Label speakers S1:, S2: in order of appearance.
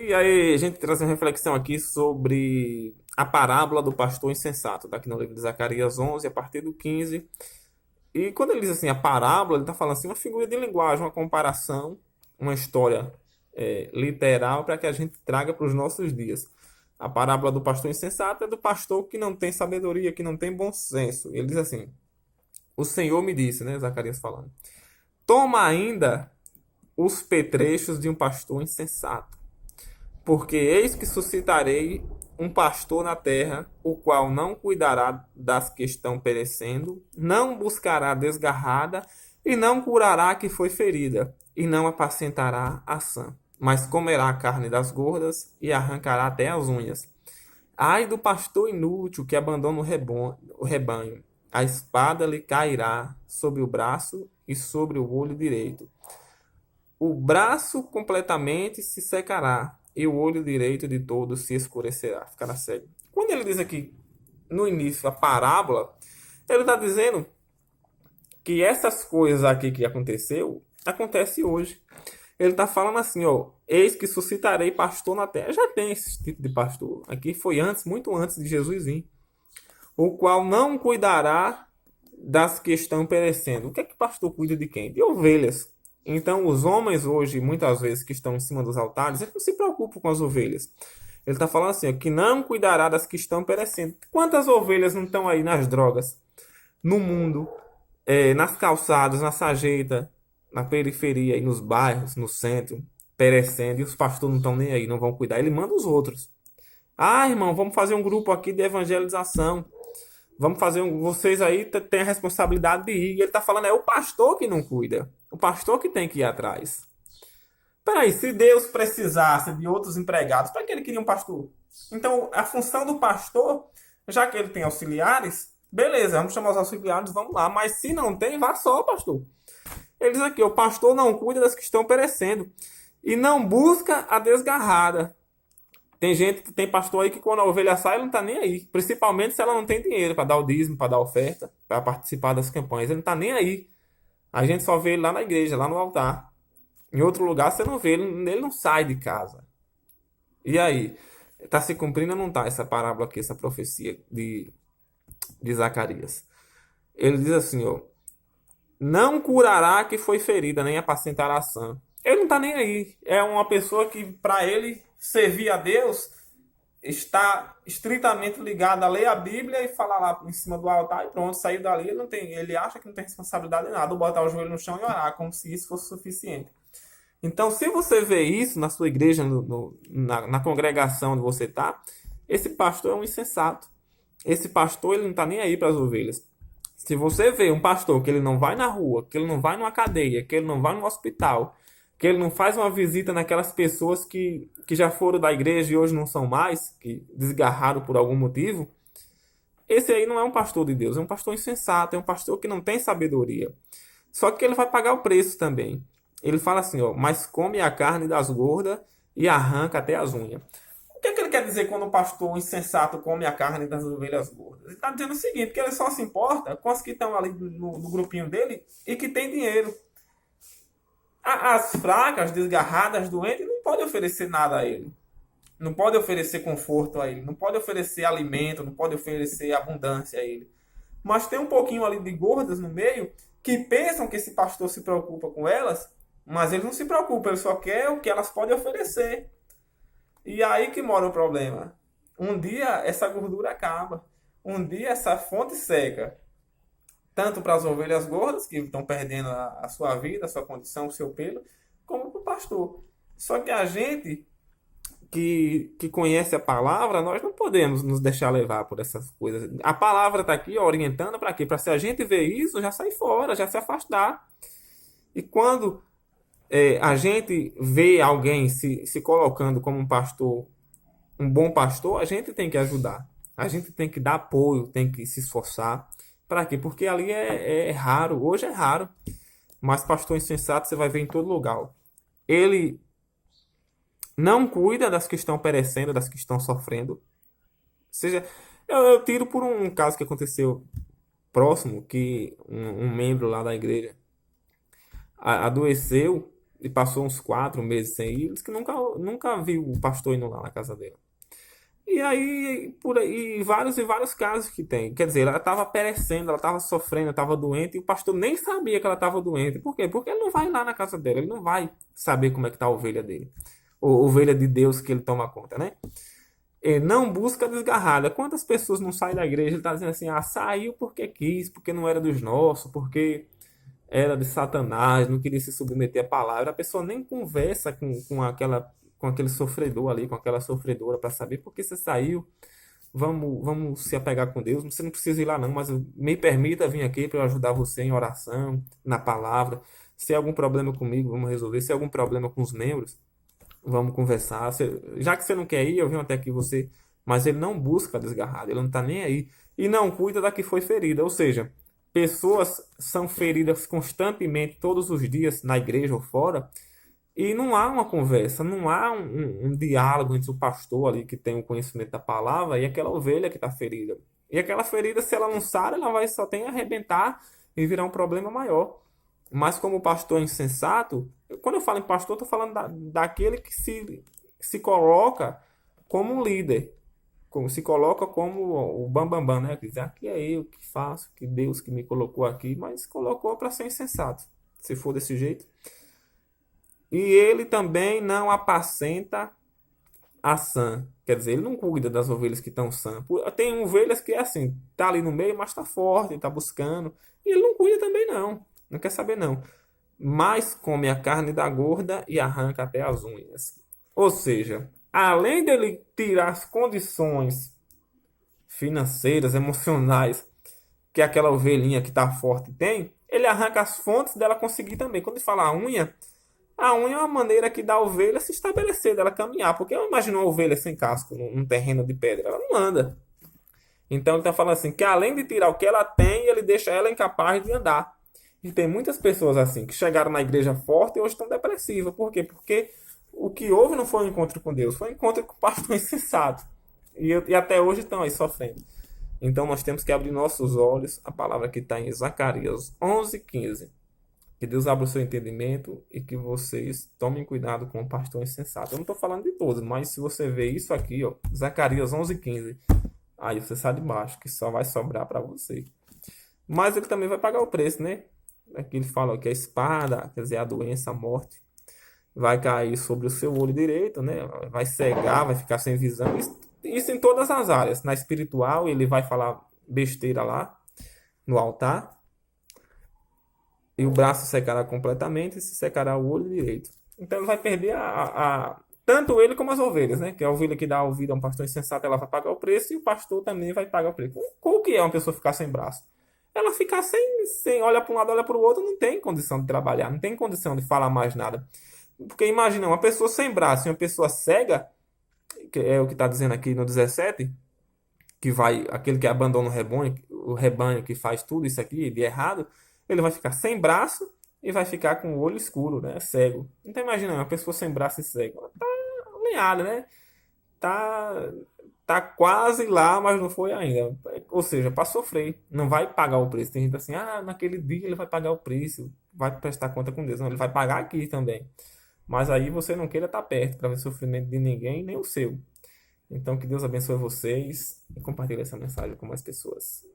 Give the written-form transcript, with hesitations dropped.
S1: E aí, a gente traz uma reflexão aqui sobre a parábola do pastor insensato, tá aqui no livro de Zacarias 11, a partir do 15. E quando ele diz assim, a parábola, ele está falando assim, uma figura de linguagem, uma comparação, uma história literal para que a gente traga para os nossos dias. A parábola do pastor insensato é do pastor que não tem sabedoria, que não tem bom senso. Ele diz assim, o Senhor me disse, né, Zacarias falando, toma ainda os petrechos de um pastor insensato. Porque eis que suscitarei um pastor na terra, o qual não cuidará das que estão perecendo, não buscará desgarrada, e não curará a que foi ferida, e não apacentará a sã, mas comerá a carne das gordas e arrancará até as unhas. Ai do pastor inútil que abandona o rebanho, a espada lhe cairá sobre o braço e sobre o olho direito. O braço completamente se secará, e o olho direito de todos se escurecerá, ficará cego. Quando ele diz aqui, no início, a parábola, ele está dizendo que essas coisas aqui que aconteceu, acontece hoje. Ele está falando assim, ó, eis que suscitarei pastor na terra. Já tem esse tipo de pastor. Aqui foi antes, muito antes de Jesus vir. O qual não cuidará das que estão perecendo. O que é que o pastor cuida de quem? De ovelhas. Então, os homens hoje, muitas vezes, que estão em cima dos altares, eles não se preocupam com as ovelhas. Ele está falando assim, ó, que não cuidará das que estão perecendo. Quantas ovelhas não estão aí nas drogas, no mundo, nas calçadas, na sarjeta, na periferia, aí nos bairros, no centro, perecendo, e os pastores não estão nem aí, não vão cuidar. Ele manda os outros. Ah, irmão, vamos fazer um grupo aqui de evangelização. Vamos fazer um. Vocês aí têm a responsabilidade de ir. E ele está falando, é o pastor que não cuida. O pastor que tem que ir atrás. Peraí, se Deus precisasse de outros empregados, para que ele queria um pastor? Então, a função do pastor, já que ele tem auxiliares, beleza, vamos chamar os auxiliares, vamos lá. Mas se não tem, vá só, pastor. Ele diz aqui, o pastor não cuida das que estão perecendo. E não busca a desgarrada. Tem gente, tem pastor aí que quando a ovelha sai, ele não tá nem aí. Principalmente se ela não tem dinheiro para dar o dízimo, para dar oferta, para participar das campanhas. Ele não tá nem aí. A gente só vê ele lá na igreja, lá no altar. Em outro lugar você não vê, ele não sai de casa. E aí? Tá se cumprindo ou não tá essa parábola aqui, essa profecia de Zacarias? Ele diz assim, ó. Não curará a que foi ferida, nem apacentará a sã. Ele não tá nem aí. É uma pessoa que, para ele, servir a Deus está estritamente ligado a ler a Bíblia e falar lá em cima do altar e pronto, sair dali, ele não tem, ele acha que não tem responsabilidade em nada, ou botar o joelho no chão e orar, como se isso fosse suficiente. Então, se você vê isso na sua igreja, na congregação onde você está, esse pastor é um insensato. Esse pastor ele não está nem aí para as ovelhas. Se você vê um pastor que ele não vai na rua, que ele não vai numa cadeia, que ele não vai no hospital, que ele não faz uma visita naquelas pessoas que já foram da igreja e hoje não são mais, que desgarraram por algum motivo, esse aí não é um pastor de Deus, é um pastor insensato, é um pastor que não tem sabedoria. Só que ele vai pagar o preço também. Ele fala assim, ó, mas come a carne das gordas e arranca até as unhas. O que é que ele quer dizer quando o pastor insensato come a carne das ovelhas gordas? Ele está dizendo o seguinte, que ele só se importa com as que estão ali no grupinho dele e que tem dinheiro. As fracas, desgarradas, doentes, não pode oferecer nada a ele. Não pode oferecer conforto a ele. Não pode oferecer alimento, não pode oferecer abundância a ele. Mas tem um pouquinho ali de gordas no meio que pensam que esse pastor se preocupa com elas, mas ele não se preocupa, ele só quer o que elas podem oferecer. E aí que mora o problema. Um dia essa gordura acaba. Um dia essa fonte seca. Tanto para as ovelhas gordas, que estão perdendo a sua vida, a sua condição, o seu pelo, como para o pastor. Só que a gente que conhece a palavra, nós não podemos nos deixar levar por essas coisas. A palavra está aqui orientando para quê? Para se a gente ver isso, já sair fora, já se afastar. E quando a gente vê alguém se colocando como um pastor, um bom pastor, a gente tem que ajudar. A gente tem que dar apoio, tem que se esforçar. Para quê? Porque ali é raro, hoje é raro. Mas pastor insensato você vai ver em todo lugar. Ele não cuida das que estão perecendo, das que estão sofrendo. Ou seja, eu tiro por um caso que aconteceu próximo, que um membro lá da igreja adoeceu e passou uns 4 meses sem ir, disse que nunca viu o pastor indo lá na casa dela. E aí, por aí, vários e vários casos que tem. Quer dizer, ela estava perecendo, ela estava sofrendo, estava doente, e o pastor nem sabia que ela estava doente. Por quê? Porque ele não vai lá na casa dela, ele não vai saber como é que está a ovelha dele. Ou ovelha de Deus que ele toma conta, né? Ele não busca desgarrada. Quantas pessoas não saem da igreja? Ele está dizendo assim: ah, saiu porque quis, porque não era dos nossos, porque era de Satanás, não queria se submeter à palavra. A pessoa nem conversa com aquele sofredor ali, com aquela sofredora para saber por que você saiu. Vamos se apegar com Deus. Você não precisa ir lá não, mas me permita vir aqui para eu ajudar você em oração, na palavra. Se há algum problema comigo, vamos resolver. Se há algum problema com os membros, vamos conversar. Já que você não quer ir, eu venho até aqui você. Mas ele não busca desgarrado, ele não está nem aí. E não cuida da que foi ferida. Ou seja, pessoas são feridas constantemente, todos os dias, na igreja ou fora, e não há uma conversa, não há um diálogo entre o pastor ali que tem o conhecimento da palavra e aquela ovelha que está ferida. E aquela ferida, se ela não sara, ela vai só tem a arrebentar e virar um problema maior. Mas como o pastor é insensato, quando eu falo em pastor, estou falando daquele que se coloca como um líder, como se coloca como o bambambam, bam, bam, né? Diz, aqui é eu que faço, que Deus que me colocou aqui, mas colocou para ser insensato. Se for desse jeito. E ele também não apacenta a sã. Quer dizer, ele não cuida das ovelhas que estão sã. Tem ovelhas que é assim, tá ali no meio, mas tá forte, tá buscando. E ele não cuida também não. Não quer saber não. Mas come a carne da gorda e arranca até as unhas. Ou seja, além dele tirar as condições financeiras, emocionais que aquela ovelhinha que tá forte tem, ele arranca as fontes dela conseguir também. Quando ele fala a unha é uma maneira que dá a ovelha se estabelecer, dela caminhar. Porque eu imagino uma ovelha sem casco num terreno de pedra. Ela não anda. Então ele está falando assim, que além de tirar o que ela tem, ele deixa ela incapaz de andar. E tem muitas pessoas assim, que chegaram na igreja forte e hoje estão depressivas. Por quê? Porque o que houve não foi um encontro com Deus, foi um encontro com o pastor insensato. E até hoje estão aí sofrendo. Então nós temos que abrir nossos olhos. A palavra que está em Zacarias 11:15. Que Deus abra o seu entendimento e que vocês tomem cuidado com o pastor insensato. Eu não estou falando de todos, mas se você vê isso aqui, ó, Zacarias 11:15, aí você sai de baixo, que só vai sobrar para você. Mas ele também vai pagar o preço, né? Aqui ele fala que a espada, quer dizer, a doença, a morte, vai cair sobre o seu olho direito, né? Vai cegar, vai ficar sem visão. Isso em todas as áreas. Na espiritual, ele vai falar besteira lá no altar. E o braço secará completamente e se secará o olho direito. Então ele vai perder tanto ele como as ovelhas, né? Que a ovelha que dá ouvido a um pastor insensato, ela vai pagar o preço e o pastor também vai pagar o preço. Qual que é uma pessoa ficar sem braço? Ela ficar sem olha para um lado, olha para o outro, não tem condição de trabalhar, não tem condição de falar mais nada. Porque imagina, uma pessoa sem braço e uma pessoa cega, que é o que está dizendo aqui no 17, que vai, aquele que abandona o rebanho que faz tudo isso aqui de errado, ele vai ficar sem braço e vai ficar com o olho escuro, né? Cego. Então imagina, uma pessoa sem braço e cego. Ela tá alinhada, né? Tá, tá quase lá, mas não foi ainda. Ou seja, para sofrer. Não vai pagar o preço. Tem gente assim, naquele dia ele vai pagar o preço. Vai prestar conta com Deus. Não, ele vai pagar aqui também. Mas aí você não queira estar perto para ver sofrimento de ninguém, nem o seu. Então que Deus abençoe vocês e compartilhe essa mensagem com mais pessoas.